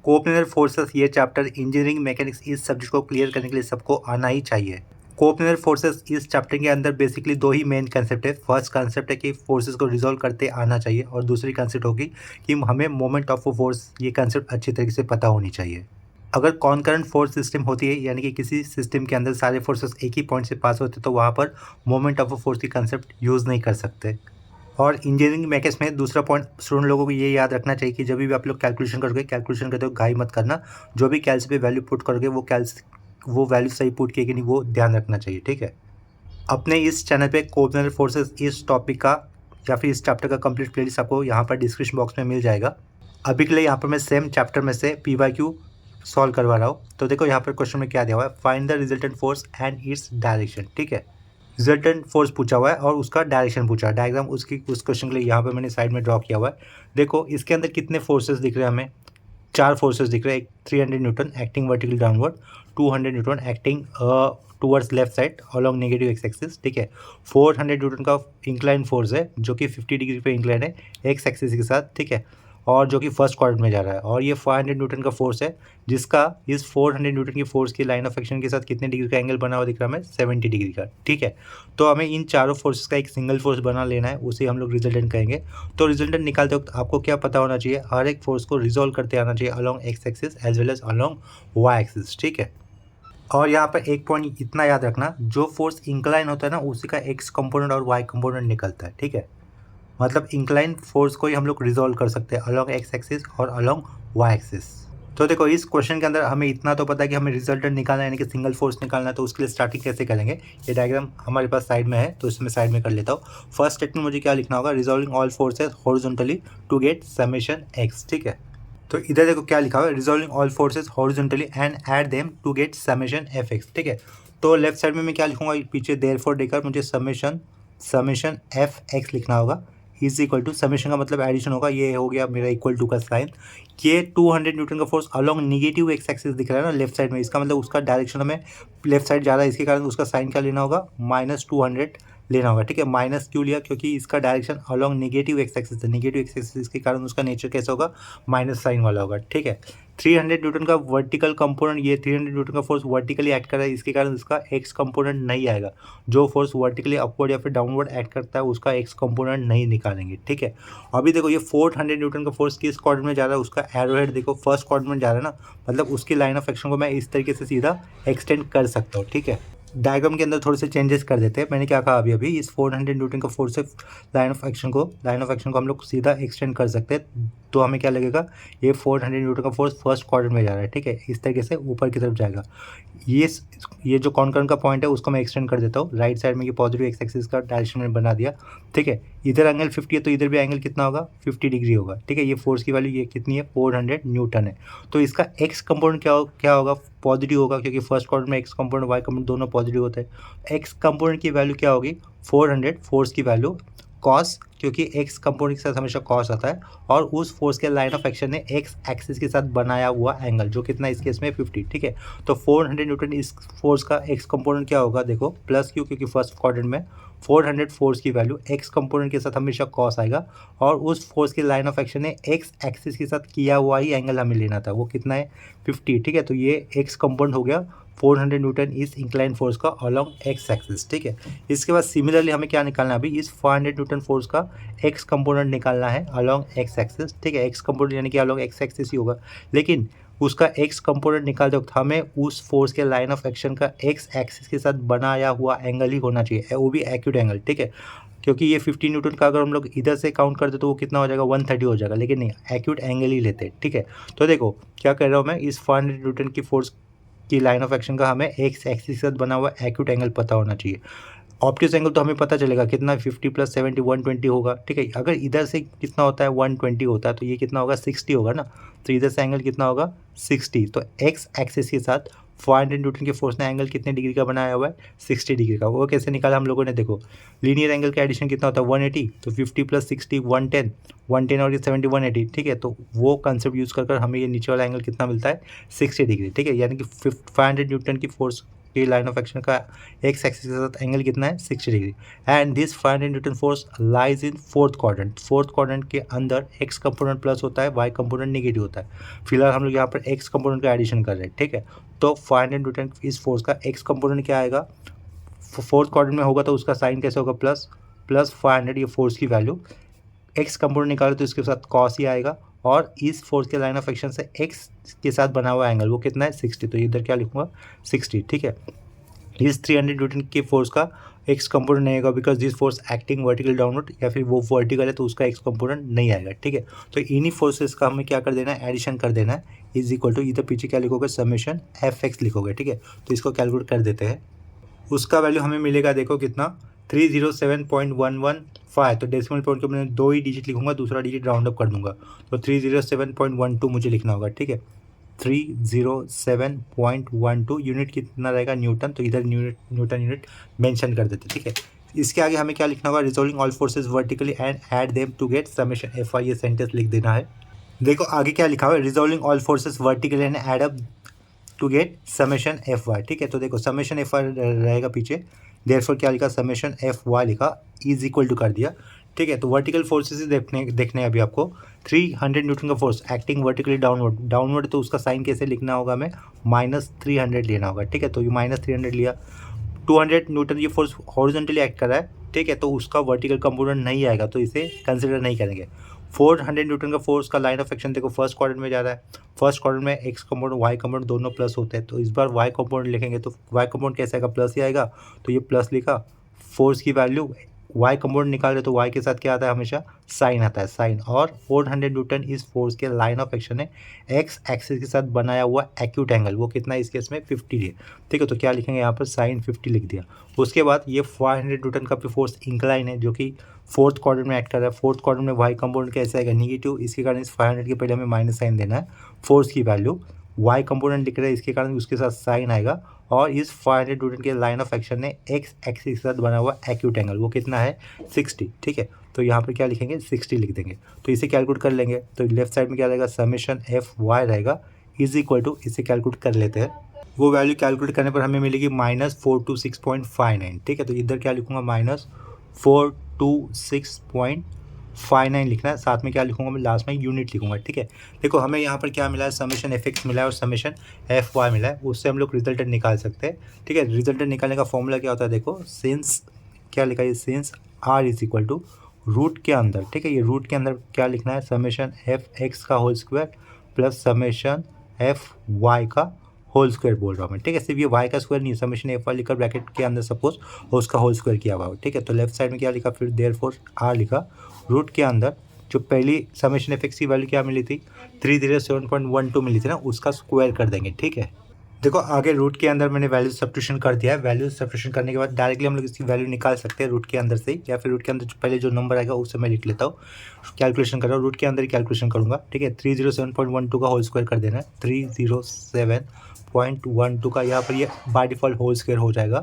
Coordinator forces ये chapter engineering mechanics इस subject को क्लियर करने के लिए सबको आना ही चाहिए। कोऑर्डिनेटर फोर्सेस इस चैप्टर के अंदर बेसिकली दो ही मेन कंसेप्ट है। फर्स्ट कंसेप्ट है कि फोर्सेस को रिजॉल्व करते आना चाहिए और दूसरी कंसेप्ट होगी कि हमें मोमेंट ऑफ फोर्स, ये कंसेप्ट अच्छी तरीके से पता होनी चाहिए। अगर कॉन्करेंट फोर्स सिस्टम होती है, यानी कि किसी सिस्टम के अंदर सारे फोर्सेस एक ही पॉइंट से पास होते, तो वहाँ पर मोमेंट ऑफ फोर्स की कंसेप्ट यूज़ नहीं कर सकते। और इंजीनियरिंग मैकेनिक्स में दूसरा पॉइंट स्टूडेंट लोगों को ये याद रखना चाहिए कि जब भी आप लोग कैलकुलेशन करोगे, कैलकुलेशन करते हो घाई मत करना। जो भी कैल्स पे वैल्यू पुट करोगे वो वैल्यू सही पुट किए कि नहीं, वो ध्यान रखना चाहिए, ठीक है। अपने इस चैनल पे कोऑर्डिनेटर फोर्सेस इस टॉपिक का या फिर इस चैप्टर का कंप्लीट प्लेलिस्ट आपको यहाँ पर डिस्क्रिप्शन बॉक्स में मिल जाएगा। अभी के लिए यहाँ पर मैं सेम चैप्टर में से PYQ सॉल्व करवा रहा हूँ। तो देखो यहाँ पर क्वेश्चन में क्या दिया हुआ है, find the resultant force and its direction, ठीक है। रिजल्टेंट फोर्स पूछा हुआ है और उसका डायरेक्शन पूछा है। डायग्राम उस क्वेश्चन के लिए यहाँ पे मैंने साइड में ड्रॉ किया हुआ है। देखो इसके अंदर कितने फोर्सेस दिख रहे हैं हमें, 4 फोर्सेस दिख रहे हैं। एक 300 Newton acting vertical downward, 200 Newton acting towards left side along negative x axis, ठीक है। 400 न्यूटन का इंक्लाइन फोर्स है जो कि 50 डिग्री पे इंक्लाइन है एक्स एक्सिस के साथ, ठीक है, और जो कि फर्स्ट क्वाड्रेंट में जा रहा है। और ये 500 न्यूटन का फोर्स है जिसका इस 400 न्यूटन की फोर्स की लाइन ऑफ एक्शन के साथ कितने डिग्री का एंगल बना हुआ दिख रहा है हमें, 70 डिग्री का, ठीक है। तो हमें इन चारों फोर्सेस का एक सिंगल फोर्स बना लेना है, उसे हम लोग रिजल्टेंट कहेंगे। तो रिजल्टेंट निकालते वक्त आपको क्या पता होना चाहिए, हर एक फोर्स को रिजोल्व करते आना चाहिए along x axis as well as along Y axis, ठीक है। और यहाँ पर एक पॉइंट इतना याद रखना, जो फोर्स इंक्लाइन होता है ना उसी का एक्स कंपोनेंट और वाई कंपोनेंट निकलता है, ठीक है। मतलब इंक्लाइन फोर्स को ही हम लोग रिजॉल्व कर सकते हैं अलॉन्ग एक्स एक्सिस और अलॉन्ग वाई एक्सिस। तो देखो इस क्वेश्चन के अंदर हमें इतना तो पता है कि हमें रिजल्टेंट निकालना है, यानी कि सिंगल फोर्स निकालना है। तो उसके लिए स्टार्टिंग कैसे करेंगे, ये डायग्राम हमारे पास साइड में है तो इसमें साइड में कर लेता हूँ। फर्स्ट स्टेटमेंट मुझे क्या लिखना होगा, resolving all forces horizontally to get summation X, ठीक है। तो इधर देखो क्या लिखा हुआ है, resolving all forces horizontally and add them to get summation F X, ठीक है। तो लेफ्ट साइड में मैं क्या लिखूंगा, पीछे देयरफॉर देकर मुझे समेशन एफ एक्स लिखना होगा इज इक्वल टू, समेशन का मतलब एडिशन होगा, ये हो गया मेरा इक्वल टू का साइन। ये 200 न्यूटन का force along negative x axis दिख रहा है ना लेफ्ट साइड में, इसका मतलब उसका डायरेक्शन हमें लेफ्ट साइड जा रहा है, इसके कारण उसका साइन क्या लेना होगा, -200 लेना होगा, ठीक है। माइनस क्यों लिया, क्योंकि इसका direction along negative x axis है, नेगेटिव एक्स एक्सिस के कारण उसका नेचर कैसा होगा, माइनस साइन वाला होगा, ठीक है। 300 न्यूटन का वर्टिकल कंपोनेंट, ये 300 न्यूटन का फोर्स वर्टिकली एक्ट कर रहा है, इसके कारण इसका एक्स कंपोनेंट नहीं आएगा। जो फोर्स वर्टिकली अपवर्ड या फिर डाउनवर्ड एक्ट करता है उसका एक्स कंपोनेंट नहीं निकालेंगे, ठीक है। अभी देखो ये 400 न्यूटन का फोर्स किस क्वाड्रेंट में जा रहा है, उसका एरो हेड देखो फर्स्ट क्वाड्रेंट में जा रहा है ना, मतलब उसकी लाइन ऑफ एक्शन को मैं इस तरीके से सीधा एक्सटेंड कर सकता हूँ, ठीक है। डायग्राम के अंदर थोड़े से चेंजेस कर देते हैं। मैंने क्या कहा अभी इस 400 न्यूटन का फोर्स से लाइन ऑफ एक्शन को हम लोग सीधा एक्सटेंड कर सकते हैं। तो हमें क्या लगेगा, ये 400 न्यूटन का फोर्स फर्स्ट क्वाड्रेंट में जा रहा है, ठीक है, इस तरीके से ऊपर की तरफ जाएगा। ये जो कॉन्करेंट का पॉइंट है उसको मैं एक्सटेंड कर देता हूँ। राइट साइड में ये पॉजिटिव एक्स एक्सिस का डायरेक्शन में बना दिया, ठीक है। इधर एंगल 50 है तो इधर भी एंगल कितना होगा, 50 डिग्री होगा, ठीक है। ये फोर्स की वैल्यू ये कितनी है, 400 न्यूटन है। तो इसका एक्स कंपोनेंट क्या होगा, पॉजिटिव होगा, क्योंकि फर्स्ट क्वाड्रेंट में एक्स कंपोनेंट वाई कंपोनेंट दोनों पॉजिटिव होते हैं। एक्स कंपोनेंट की वैल्यू क्या होगी, 400, फोर्स की वैल्यू कॉस, क्योंकि एक्स कंपोनेंट के साथ हमेशा कॉस आता है, और उस फोर्स के लाइन ऑफ एक्शन ने एक्स एक्सिस के साथ बनाया हुआ एंगल जो कितना इस केस में 50, ठीक है। तो 400 न्यूटन इस फोर्स का एक्स कंपोनेंट क्या होगा, देखो प्लस क्यू, क्योंकि फर्स्ट क्वाड्रेंट में 400 फोर्स की वैल्यू एक्स कंपोनेंट के साथ हमेशा कॉस आएगा, और उस फोर्स की लाइन ऑफ एक्शन ने एक्स एक्सिस के साथ किया हुआ ही एंगल हमें लेना था, वो कितना है 50, ठीक है। तो ये एक्स कंपोनेंट हो गया 400 न्यूटन इस इंक्लाइन फोर्स का अलॉन्ग एक्स एक्सिस, ठीक है। इसके बाद सिमिलरली हमें क्या निकालना है, अभी इस 400 न्यूटन फोर्स का एक्स कंपोनेंट निकालना है अलॉन्ग एक्स एक्सिस, ठीक है। एक्स कंपोनेंट यानी कि अलॉन्ग एक्स एक्सिस ही होगा, लेकिन उसका एक्स कंपोनेंट निकालते वक्त हमें उस फोर्स के लाइन ऑफ एक्शन का एक्स एक्सिस के साथ बनाया हुआ एंगल ही होना चाहिए, वो भी एक्यूट एंगल, ठीक है। क्योंकि ये 50 न्यूटन का अगर हम लोग इधर से काउंट करते तो वो कितना हो जाएगा, 130 हो जाएगा, लेकिन नहीं, एक्यूट एंगल ही लेते हैं, ठीक है। तो देखो क्या कर रहा हूँ मैं, इस 400 न्यूटन की फोर्स की लाइन ऑफ एक्शन का हमें एक्स एक्सिस के साथ बना हुआ एक्यूट एंगल पता होना चाहिए। ऑप्टिक्स एंगल तो हमें पता चलेगा कितना, 50 + 70 120 होगा, ठीक है। अगर इधर से कितना होता है 120 होता है तो ये कितना होगा 60 होगा ना, तो इधर से एंगल कितना होगा 60। तो एक्स एक्सिस के साथ 400 न्यूटन के फोर्स ने एंगल कितने डिग्री का बनाया हुआ है, 60 डिग्री का। वो कैसे निकाला हम लोगों ने, देखो लीनियर एंगल का एडिशन कितना होता है 180, तो 50 + 60 110, 110 और ये 70 180, ठीक है। तो वो कंसेप्ट यूज़ कर हमें ये नीचे वाला एंगल कितना मिलता है 60 डिग्री, ठीक है। यानी कि 500 न्यूटन की फोर्स क्योंकि लाइन ऑफ एक्शन का एक्स एक्सिस के साथ एंगल कितना है 60 degree. And this 500 Newton force lies in fourth quadrant. Fourth quadrant के अंदर एक्स कंपोनेंट प्लस होता है, वाई कंपोनेंट नेगेटिव होता है। फिलहाल हम लोग यहाँ पर एक्स कंपोनेंट का एडिशन कर रहे हैं, ठीक है। तो 500 न्यूटन इस फोर्स का एक्स कंपोनेंट क्या आएगा, फोर्थ क्वाड्रेंट में होगा तो उसका साइन कैसे होगा, प्लस 500, ये फोर्स की वैल्यू। एक्स कंपोनेंट निकाले तो इसके साथ कॉस ही आएगा, और इस फोर्स के लाइन ऑफ एक्शन से एक्स के साथ बना हुआ एंगल वो कितना है 60, तो इधर क्या लिखूंगा 60, ठीक है। इस 300 न्यूटन के फोर्स का एक्स कंपोनेंट नहीं आएगा because this force acting vertical downward, या फिर वो वर्टिकल है तो उसका एक्स कंपोनेंट नहीं आएगा, ठीक है। तो इन्हीं फोर्सेस का हमें क्या कर देना है, एडिशन कर देना है, इज इक्वल टू इधर पीछे क्या लिखोगे, समेशन एफ एक्स लिखोगे, ठीक है। तो इसको कैलकुलेट कर देते हैं। उसका वैल्यू हमें मिलेगा, देखो कितना 307.115। तो डेसिमल पॉइंट को मैं 2 ही डिजिट लिखूंगा, दूसरा डिजिट राउंड अप कर दूंगा, तो 307.12 मुझे लिखना होगा, ठीक है। 307.12 यूनिट कितना रहेगा, न्यूटन, तो इधर न्यूटन यूनिट मेंशन कर देते, ठीक है। इसके आगे हमें क्या लिखना होगा, resolving all forces vertically and add them to get summation F Y, ये सेंटेंस लिख देना है। देखो आगे क्या लिखा हुआ है, resolving all forces vertically and add up to get summation F Y, ठीक है। तो देखो समेशन एफ वाई रहेगा पीछे, देयरफॉर क्या लिखा, समेशन एफ वाई लिखा, इज इक्वल टू कर दिया, ठीक है। तो वर्टिकल फोर्सेस देखने अभी आपको 300 न्यूटन का फोर्स एक्टिंग वर्टिकली डाउनवर्ड, तो उसका साइन कैसे लिखना होगा, हमें -300 लेना होगा, ठीक है। तो ये -300 लिया। 200 न्यूटन ये फोर्स हॉरिजॉन्टली एक्ट कर रहा है, ठीक है, तो उसका वर्टिकल कंपोनेंट नहीं आएगा, तो इसे कंसिडर नहीं करेंगे। 400 न्यूटन का फोर्स का लाइन ऑफ एक्शन देखो फर्स्ट क्वाड्रेंट में जा रहा है, फर्स्ट क्वाड्रेंट में एक्स कंपोनेंट वाई कंपोनेंट दोनों प्लस होते हैं, तो इस बार वाई कंपोनेंट लिखेंगे तो वाई कंपोनेंट कैसे आएगा, प्लस ही आएगा, तो ये प्लस लिखा। फोर्स की वैल्यू वाई कंपोनेंट निकाल रहे तो वाई के साथ क्या आता है, हमेशा साइन आता है, साइन। और 400 न्यूटन इस फोर्स के लाइन ऑफ एक्शन है, एक्स एक्सिस के साथ बनाया हुआ एक्यूट एंगल वो कितना है, इस केस में 50 है, ठीक है। तो क्या लिखेंगे यहाँ पर, साइन 50 लिख दिया। उसके बाद ये 500 न्यूटन का भी फोर्स इंक्लाइन है, जो कि फोर्थ क्वाड्रेंट में एक्ट कर रहा है। फोर्थ क्वाड्रेंट में वाई कंपोनेंट कैसे आएगा, नेगेटिव, इसके कारण इस 500 के पहले हमें माइनस साइन देना है। फोर्स की वैल्यू वाई कंपोनेंट लिख रहे हैं, इसके कारण उसके साथ साइन आएगा, और इस 500 न्यूटन के लाइन ऑफ एक्शन ने एक्स एक्सिस के साथ बना हुआ एक्यूट एंगल वो कितना है 60, ठीक है। तो यहाँ पर क्या लिखेंगे, 60 लिख देंगे। तो इसे कैलकुलेट कर लेंगे, तो लेफ्ट साइड में क्या रहेगा, समेशन एफ वाई रहेगा, इज इक्वल टू, इसे कैलकुलेट कर लेते हैं। वो वैल्यू कैलकुलेट करने पर हमें मिलेगी -426.59, ठीक है। तो इधर क्या लिखूंगा, -426.59 लिखना है, साथ में क्या लिखूंगा मैं, लास्ट में यूनिट लिखूंगा, ठीक है। देखो हमें यहाँ पर क्या मिला है, समेशन एफ एक्स मिला है और समेशन एफ वाई मिला है, उससे हम लोग रिजल्टेंट निकाल सकते हैं, ठीक है। रिजल्टेंट निकालने का फॉर्मूला क्या होता है, देखो सिंस क्या लिखा है, since R is equal to root के अंदर, ठीक है। ये रूट के अंदर क्या लिखना है, समेशन एफ एक्स का whole square plus summation F Y का होल स्क्वायर बोल रहा हूँ मैं, ठीक है। सिर्फ ये वाई का स्क्वायर नहीं, समेशन एफ वाई लिखा ब्रैकेट के अंदर सपोज और उसका होल स्क्वायर किया हुआ है, ठीक है। तो लेफ्ट साइड में क्या लिखा, फिर देयरफॉर आर लिखा, रूट के अंदर जो पहली समेशन एफ एक्स की वैल्यू क्या मिली थी, 307.12 मिली थी ना, उसका स्क्वायर कर देंगे, ठीक है। देखो आगे रूट के अंदर मैंने वैल्यू सब्स्टिट्यूशन कर दिया है, वैल्यू सब्स्टिट्यूशन करने के बाद डायरेक्टली हम लोग इसकी वैल्यू निकाल सकते हैं रूट के अंदर से, या फिर रूट के अंदर पहले जो नंबर आएगा उससे मैं लिख लेता हूँ, कैलकुलेशन कर रहा हूँ, रूट के अंदर ही कैलकुलेशन करूँगा, ठीक है। 307.12 का होल स्क्वायर कर देना है, 307.12 का यहाँ पर ये बाय डिफॉल्ट होल स्क्वायर हो जाएगा,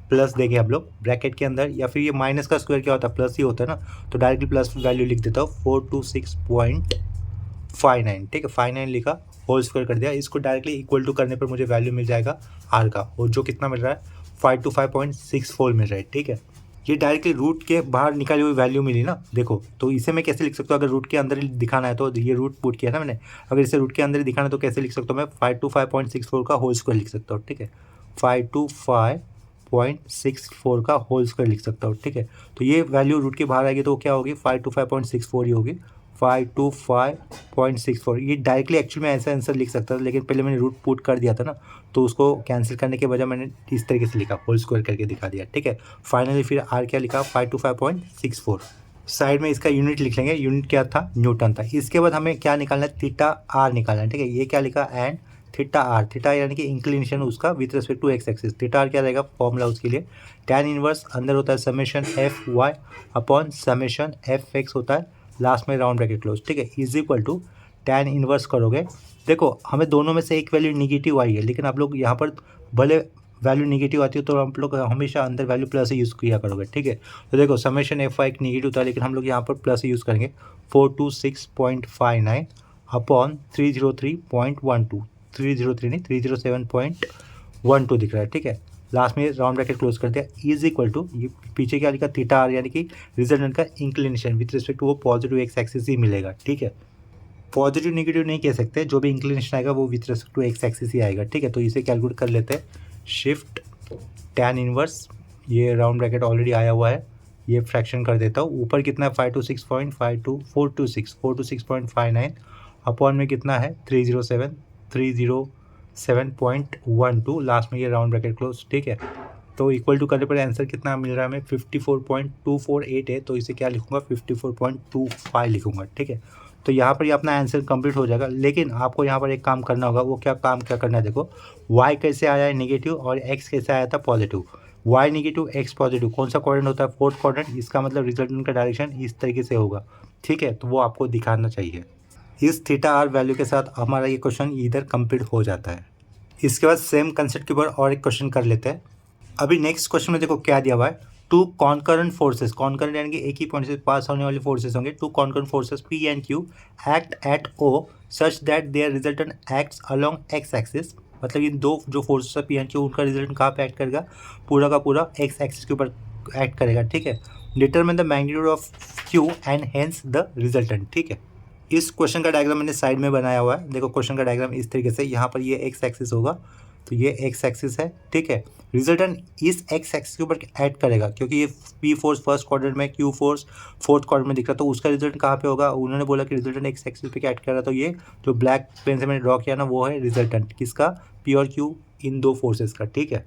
प्लस देंगे हम लोग ब्रैकेट के अंदर, या फिर ये माइनस का स्क्वायर क्या होता है, प्लस ही होता है ना, तो डायरेक्टली प्लस वैल्यू लिख देता हूँ 426.59, ठीक है। 59 लिखा, होल स्क्वायर कर दिया, इसको डायरेक्टली इक्वल टू करने पर मुझे वैल्यू मिल जाएगा आर का, और जो कितना मिल रहा है 525.64 मिल रहा है, ठीक है। ये डायरेक्टली रूट के बाहर निकाली हुई वैल्यू मिली ना, देखो तो इसे मैं कैसे लिख सकता हूँ, अगर रूट के अंदर दिखाना है तो ये रूट पुट किया ना मैंने, अगर इसे रूट के अंदर दिखाना है तो कैसे लिख सकता हूँ मैं, 525.64 का होल स्क्वायर लिख सकता हूँ, ठीक है। 525.64 का होल स्क्वायर लिख सकता हूँ, ठीक है। तो ये वैल्यू रूट के बाहर आएगी तो क्या होगी, 525.64 ही होगी, 525.64। ये डायरेक्टली एक्चुअली मैं ऐसा आंसर लिख सकता था, लेकिन पहले मैंने रूट पुट कर दिया था ना, तो उसको कैंसिल करने के बजाय मैंने इस तरीके से लिखा, होल स्क्वायर करके दिखा दिया, ठीक है। फाइनली फिर आर क्या लिखा, 525.64। साइड में इसका यूनिट लिख लेंगे, यूनिट क्या था, न्यूटन था। इसके बाद हमें क्या निकालना है, थीटा आर निकालना है, ठीक है। ये क्या लिखा, एंड थीटा आर, थीटा यानी कि इंक्लिनेशन उसका with respect to X axis, theta R क्या रहेगा, फॉर्मूला उसके लिए tan इनवर्स अंदर होता है summation F Y upon summation F X होता है, लास्ट में राउंड ब्रैकेट क्लोज, ठीक है, is equal to tan inverse करोगे। देखो हमें दोनों में से एक वैल्यू निगेटिव आई है, लेकिन आप लोग यहाँ पर भले वैल्यू निगेटिव आती है तो आप लोग हमेशा अंदर वैल्यू प्लस ही यूज़ किया करोगे, ठीक है। तो देखो समेशन एफ वाई एक निगेटिव था, लेकिन हम लोग यहाँ पर प्लस ही यूज़ करेंगे, 426.59 अपॉन 303.12, 303 नहीं 307.12 दिख रहा है, ठीक है। लास्ट में राउंड ब्रैकेट क्लोज कर दिया, इज इक्वल टू ये पीछे क्या लिखा थीटा आर, यानी कि रिजल्टेंट का इंक्लिनेशन विथ रिस्पेक्ट टू वो पॉजिटिव एक्स एक्सिस ही मिलेगा। ठीक है, पॉजिटिव नेगेटिव नहीं कह सकते, जो भी इंक्लिनेशन आएगा वो with respect to X axis ही आएगा। ठीक है, तो इसे कैलकुलेट कर लेते हैं। शिफ्ट टैन इनवर्स, ये राउंड ब्रैकेट ऑलरेडी आया हुआ है, ये फ्रैक्शन कर देता हूँ। ऊपर कितना है 426.59 अपॉन में कितना है 307.12, लास्ट में ये राउंड ब्रैकेट क्लोज। ठीक है, तो इक्वल टू करने पर आंसर कितना मिल रहा है हमें 54.248 है, तो इसे क्या लिखूंगा 54.25 लिखूंगा। ठीक है, तो यहाँ पर ये अपना आंसर कंप्लीट हो जाएगा। लेकिन आपको यहाँ पर एक काम करना होगा, वो क्या करना है, देखो y कैसे आया है नेगेटिव और x कैसे आया था positive. y negative x positive कौन सा क्वाड्रेंट होता है, फोर्थ क्वाड्रेंट, इसका मतलब रिजल्टेंट का डायरेक्शन इस तरीके से होगा। ठीक है, तो वो आपको दिखाना चाहिए। इस थीटा आर वैल्यू के साथ हमारा ये क्वेश्चन इधर कंप्लीट हो जाता है। इसके बाद सेम कंसेप्ट के ऊपर और एक क्वेश्चन कर लेते हैं। अभी नेक्स्ट क्वेश्चन में देखो क्या दिया हुआ है, टू कॉन्करेंट फोर्सेस, कॉन्करेंट यानी कि एक ही पॉइंट से पास होने वाले फोर्सेस होंगे, two concurrent forces P and Q act at O such that their resultant acts along X axis. मतलब ये दो जो फोर्सेस है P एंड Q, उनका रिजल्टेंट कहाँ पे एक्ट करेगा, पूरा का पूरा एक्स एक्सिस के ऊपर एक्ट करेगा। ठीक है, determine the magnitude of Q and hence the resultant. ठीक है, इस क्वेश्चन का डायग्राम मैंने साइड में बनाया हुआ है। देखो क्वेश्चन का डायग्राम इस तरीके से, यहाँ पर ये एक्स एक्सिस होगा, तो ये एक्स एक्सिस है। ठीक है, रिजल्टेंट इस एक्स एक्सिस के ऊपर ऐड करेगा, क्योंकि ये पी फोर्स फर्स्ट क्वाड्रेंट में, क्यू फोर्स फोर्थ क्वाड्रेंट में दिख रहा है, तो उसका रिजल्ट कहाँ पे होगा, उन्होंने बोला कि रिजल्टेंट एक्स एक्सिस पे ऐड कर रहा, तो ये जो ब्लैक पेन से मैंने ड्रॉ किया ना, वो है रिजल्टेंट किसका, पी और क्यू, इन दो फोर्सेस का। ठीक है,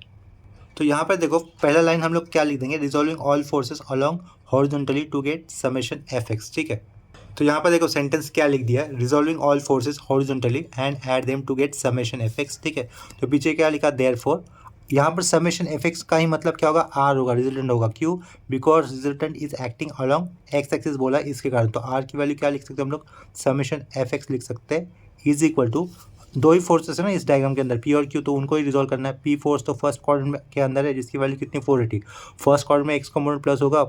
तो यहाँ पर देखो पहला लाइन हम लोग क्या लिख देंगे, resolving all forces along horizontally to get summation F X. ठीक है, तो यहाँ पर देखो सेंटेंस क्या लिख दिया, resolving all forces horizontally and add them to get summation F X. ठीक है, तो पीछे क्या लिखा देयरफॉर, यहाँ पर समेशन एफ एक्स का ही मतलब क्या होगा, आर होगा, रिजल्टेंट होगा। क्यों, because resultant is acting along X axis बोला इसके कारण, तो आर की वैल्यू क्या लिख सकते हैं हम लोग, समेशन एफ एक्स लिख सकते हैं, इज इक्वल टू दो ही फोर्सेस है ना इस डायग्राम के अंदर, पी और क्यू, तो उनको ही रिजॉल्व करना है। पी फोर्स तो फर्स्ट क्वाड्रेंट के अंदर है, जिसकी वैल्यू कितनी 480, फर्स्ट क्वाड्रेंट में एक्स कंपोनेंट प्लस होगा,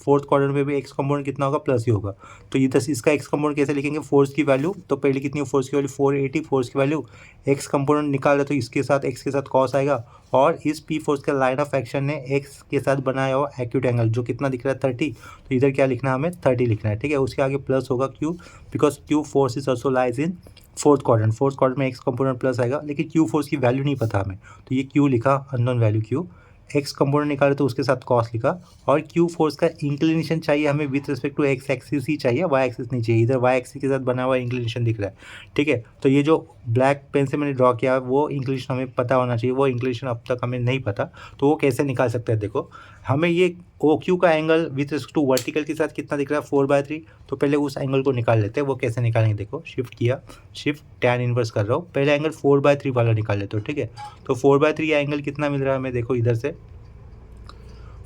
फोर्थ क्वाड्रेंट में भी एक्स कंपोनेंट कितना होगा, प्लस ही होगा। तो ये इसका एक्स कंपोनेंट कैसे लिखेंगे, फोर्स की वैल्यू, तो पहले कितनी फोर्स की वैल्यू 480, फोर्स की वैल्यू एक्स कंपोनेंट निकाल रहे, तो इसके साथ एक्स के साथ कॉस आएगा, और इस पी फोर्स के लाइन ऑफ एक्शन ने एक्स के साथ बनाया हुआ एक्यूट एंगल जो कितना दिख रहा है 30, तो इधर क्या लिखना है हमें 30 लिखना है। ठीक है, उसके आगे प्लस होगा Q, because Q force is also lies in fourth quadrant में एक्स कंपोनेंट प्लस आएगा, लेकिन क्यू फोर्स की वैल्यू नहीं पता हमें, तो ये क्यू लिखा unknown value Q, x component निकाले तो उसके साथ कॉस लिखा, और क्यू फोर्स का इंक्लिनेशन चाहिए हमें with respect to X axis ही चाहिए, वाई एक्सिस नहीं चाहिए, इधर वाई एक्सिस के साथ बना हुआ इंक्लिनेशन दिख रहा है। ठीक है, तो ये जो ब्लैक पेन से मैंने ड्रॉ किया वो इंक्लिनेशन हमें पता होना चाहिए, वो इंक्लिनेशन अब तक हमें नहीं पता, तो वो कैसे निकाल सकते हैं। देखो हमें ये ओ क्यू का angle with respect to vertical के साथ कितना दिख रहा है 4/3, तो पहले उस एंगल को निकाल लेते हैं। वो कैसे निकालेंगे, देखो शिफ्ट किया, शिफ्ट टैन इनवर्स कर रहा हूँ, पहले एंगल 4/3 वाला निकाल लेते हो। ठीक है, तो 4/3 एंगल कितना मिल रहा है हमें, देखो इधर से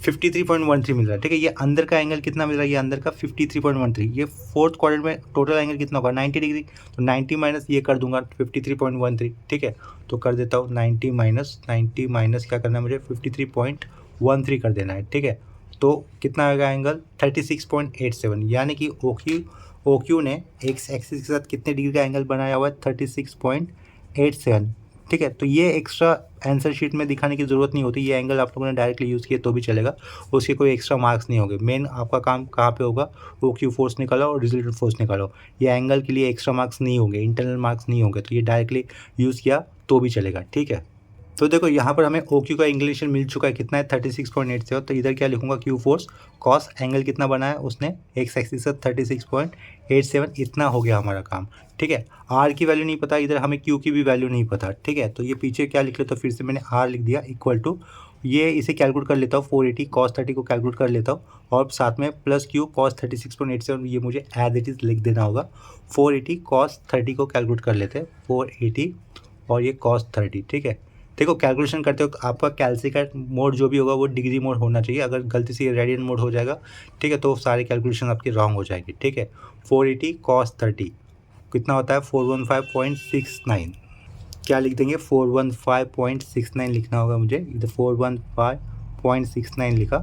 53.13 मिल रहा है। ठीक है, ये अंदर का एंगल कितना मिल रहा है, ये अंदर का 53.13, ये फोर्थ क्वाड्रेंट में टोटल एंगल कितना होगा 90 डिग्री, तो 90 माइनस ये कर दूंगा 53.13। ठीक है, तो कर देता हूँ 90 माइनस क्या करना है मुझे 53.13 कर देना है। ठीक है, तो कितना आएगा एंगल 36.87, यानी कि ओ क्यू ने एक्स एक्सिस के साथ कितने डिग्री का एंगल बनाया हुआ है 36.87। ठीक है, तो ये एक्स्ट्रा आंसर शीट में दिखाने की ज़रूरत नहीं होती, ये एंगल आप लोगों ने डायरेक्टली यूज़ किए तो भी चलेगा, उसके कोई एक्स्ट्रा मार्क्स नहीं होंगे। मेन आपका काम कहाँ पे होगा, ओ क्यू फोर्स निकालो और रिजल्टेंट फोर्स निकालो, ये एंगल के लिए एक्स्ट्रा मार्क्स नहीं होंगे, इंटरनल मार्क्स नहीं होंगे, तो ये डायरेक्टली यूज़ किया तो भी चलेगा। ठीक है, तो देखो यहाँ पर हमें ओ क्यू का इंक्लिनेशन मिल चुका है, कितना है 36.87, तो इधर क्या लिखूंगा क्यू फोर्स कॉस एंगल कितना बनाया उसने एक्स एक्सिस से 36.87, इतना हो गया हमारा काम। ठीक है, आर की वैल्यू नहीं पता, इधर हमें क्यू की भी वैल्यू नहीं पता। ठीक है, तो ये पीछे क्या लिख लेता हूँ, फिर से मैंने आर लिख दिया इक्वल टू, ये इसे कैलकुलेट कर लेता हूँ 480 कॉस 30 को कैलकुलेट कर लेता हूँ, और साथ में प्लस क्यू कॉस 36.87, ये मुझे एज इट इज़ लिख देना होगा। 480 कॉस 30 को कैलकुलेट कर लेते हैं, 480 और ये कॉस 30। ठीक है, देखो कैलकुलेशन करते हो आपका कैलसी का मोड जो भी होगा वो डिग्री मोड होना चाहिए, अगर गलती से रेडियन मोड हो जाएगा ठीक है तो सारी कैलकुलेशन आपकी रॉन्ग हो जाएगी। ठीक है, 480 कॉस 30 कितना होता है 415.69, क्या लिख देंगे 415.69 लिखना होगा मुझे, इधर 415.69 लिखा,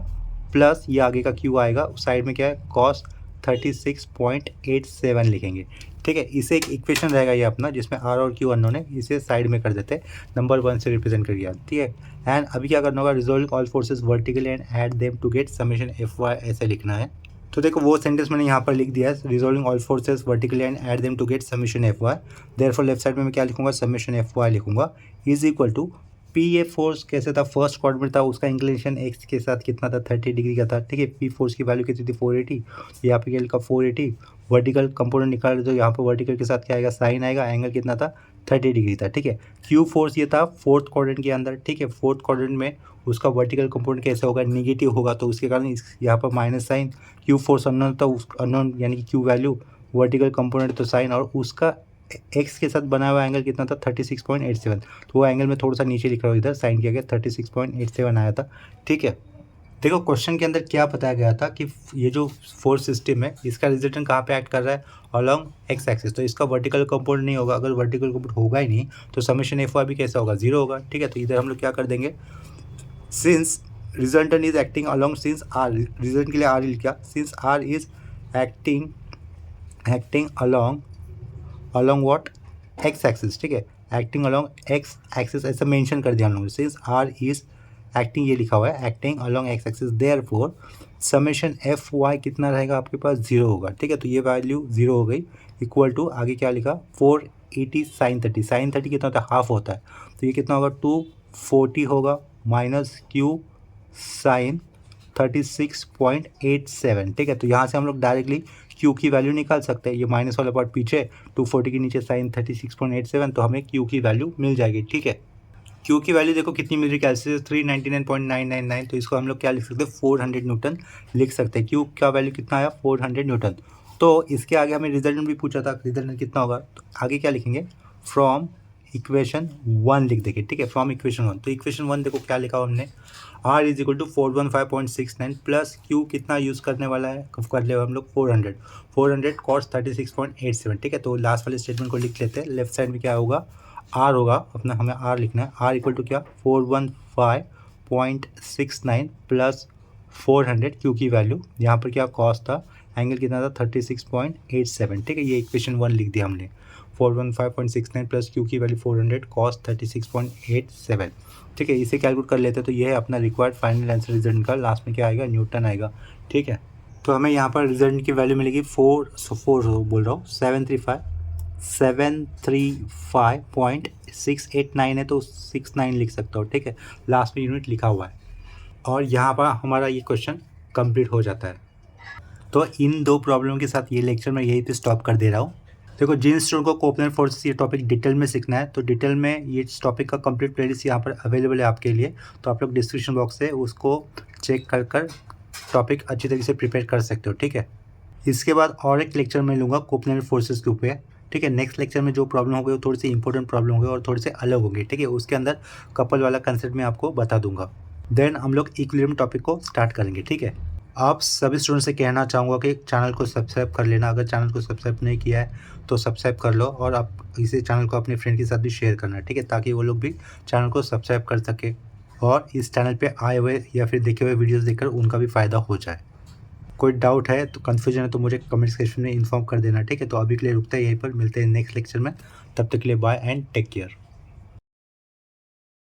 प्लस ये आगे का क्यू आएगा, साइड में क्या है कॉस 36.87 लिखेंगे। ठीक है। इसे एक इक्वेशन रहेगा ये अपना, जिसमें आर और क्यू अननोन है, इसे साइड में कर देते हैं, नंबर 1 से रिप्रेजेंट कर दिया, ठीक है। एंड अभी क्या करना होगा, resolve all forces vertically and add them to get summation F Y, ऐसे लिखना है। तो देखो वो सेंटेंस मैंने यहाँ पर लिख दिया है, resolving all forces vertically and add them to get summation F Y. Therefore left side में मैं क्या लिखूंगा, समेशन एफ वाई लिखूंगा, is equal to P a force कैसे था, फर्स्ट क्वाड्रेंट था, उसका इंक्लिनेशन एक्स के साथ कितना था, 30 डिग्री का था, ठीक है। पी फोर्स की वैल्यू कितनी थी, 480, यहाँ पे क्या लिखा 480। वर्टिकल कंपोनेंट निकाल तो यहाँ पे वर्टिकल के साथ क्या आएगा, साइन आएगा, एंगल कितना था, 30 डिग्री था, ठीक है। क्यू फोर्स ये था फोर्थ क्वाड्रेंट के अंदर, ठीक है। फोर्थ क्वाड्रेंट में उसका वर्टिकल कंपोनेंट कैसे होगा, निगेटिव होगा, तो उसके कारण यहाँ पर minus sign. Q force unknown था, उस अननोन यानी कि क्यू वैल्यू, वर्टिकल कंपोनेंट तो साइन, और उसका एक्स के साथ बना हुआ एंगल कितना था, 36.87। तो वो एंगल में थोड़ा सा नीचे लिख रहा हूँ, इधर साइन किया गया, 36.87 आया था, ठीक है। देखो क्वेश्चन के अंदर क्या बताया गया था कि ये जो फोर्स सिस्टम है, इसका रिजल्टेंट कहाँ पे एक्ट कर रहा है, अलॉन्ग एक्स एक्सिस, तो इसका वर्टिकल कंपोनेंट नहीं होगा। अगर वर्टिकल कंपोनेंट होगा ही नहीं तो समेशन एफ वाई भी कैसा होगा, 0 होगा, ठीक है। तो इधर हम लोग क्या कर देंगे, since resultant is acting along, since R, resultant के लिए आर लिखा, since R is acting along what, x axis, ठीक है। एक्टिंग अलॉन्ग एक्स एक्सिस ऐसा मेंशन कर दिया हम लोगों ने, सिंस आर इज एक्टिंग, ये लिखा हुआ है acting along x axis, therefore summation F Y कितना रहेगा आपके पास, 0 होगा, ठीक है। तो ये वैल्यू 0 हो गई, इक्वल टू आगे क्या लिखा, 480 साइन 30, साइन 30 कितना होता है, हाफ होता है, तो ये कितना होगा, 240 होगा, माइनस क्यू साइन 36.87, ठीक है। तो यहाँ से हम लोग डायरेक्टली क्यू की वैल्यू निकाल सकते हैं, ये माइनस वाला पार्ट पीछे, 240 के नीचे साइन 36.87, तो हमें क्यू की वैल्यू मिल जाएगी, ठीक है। क्यू की वैल्यू देखो कितनी मिल रही है, कैसे 399.999, तो इसको हम लोग क्या लिख सकते हैं, 400 न्यूटन लिख सकते हैं। क्यू का वैल्यू कितना आया, 400 न्यूटन। तो इसके आगे हमें रिजल्टेंट भी पूछा था, रिजल्टेंट कितना होगा, तो आगे क्या लिखेंगे, फ्रॉम इक्वेशन 1 लिख देंगे, ठीक है। फ्रॉम इक्वेशन 1, तो इक्वेशन 1 देखो क्या लिखा हुआ हमने, R is equal to 415.69 plus Q कितना यूज़ करने वाला है, कब कर ले हम लोग, 400 कॉस 36.87, ठीक है। तो लास्ट वाले स्टेटमेंट को लिख लेते हैं, लेफ्ट साइड में क्या होगा, आर होगा अपना, हमें आर लिखना है, आर इक्वल टू क्या, 415.69 प्लस 400, क्यू की वैल्यू यहाँ पर क्या कॉस था, एंगल कितना था, 36.87, ठीक है। ये इक्वेशन 1 लिख दिया हमने, 415.69 प्लस क्यू की वैल्यू 400 कॉस 36.87, ठीक है। इसे कैलकुलेट कर लेते हैं, तो ये है अपना रिक्वायर्ड फाइनल आंसर रिजल्ट का, लास्ट में क्या आएगा, न्यूटन आएगा, ठीक है। तो हमें यहाँ पर रिजल्ट की वैल्यू मिलेगी 4 बोल रहा हूँ 735.689 है, तो 69 लिख सकता हो, ठीक है। लास्ट में यूनिट लिखा हुआ है, और यहाँ पर हमारा ये क्वेश्चन कंप्लीट हो जाता है। तो इन 2 प्रॉब्लम के साथ ये लेक्चर मैं यहीं पे स्टॉप कर दे रहा हूँ। देखो जिन स्टूडेंट को कोऑपरेटिव फोर्सेस ये टॉपिक डिटेल में सीखना है, तो डिटेल में ये टॉपिक का कंप्लीट प्लेलिस्ट यहाँ पर अवेलेबल है आपके लिए, तो आप लोग डिस्क्रिप्शन बॉक्स से उसको चेक कर टॉपिक अच्छी तरीके से प्रिपेयर कर सकते हो, ठीक है। इसके बाद और एक लेक्चर मैं लूँगा कोऑपरेटिव फोर्सेस के ऊपर, ठीक है। नेक्स्ट लेक्चर में जो प्रॉब्लम होगी वो थोड़ी सी इंपॉर्टेंट प्रॉब्लम होगी और थोड़े से अलग होंगे, ठीक है। उसके अंदर कपल वाला कंसेप्ट मैं आपको बता दूंगा। देन हम लोग इक्विलिब्रियम टॉपिक को स्टार्ट करेंगे, ठीक है। आप सभी स्टूडेंट से कहना चाहूँगा कि चैनल को सब्सक्राइब कर लेना, अगर चैनल को सब्सक्राइब नहीं किया है तो सब्सक्राइब कर लो, और आप इसी चैनल को अपने फ्रेंड के साथ भी शेयर करना, ठीक है, ताकि वो लोग भी चैनल को सब्सक्राइब कर सके और इस चैनल पे आए हुए या फिर देखे हुए वीडियोस देखकर उनका भी फ़ायदा हो जाए। कोई डाउट है तो कन्फ्यूजन है तो मुझे कमेंट सेक्शन में इन्फॉर्म कर देना, ठीक है। तो अभी के लिए रुकते हैं यहीं पर, मिलते हैं नेक्स्ट लेक्चर में, तब तक के लिए बाय एंड टेक केयर।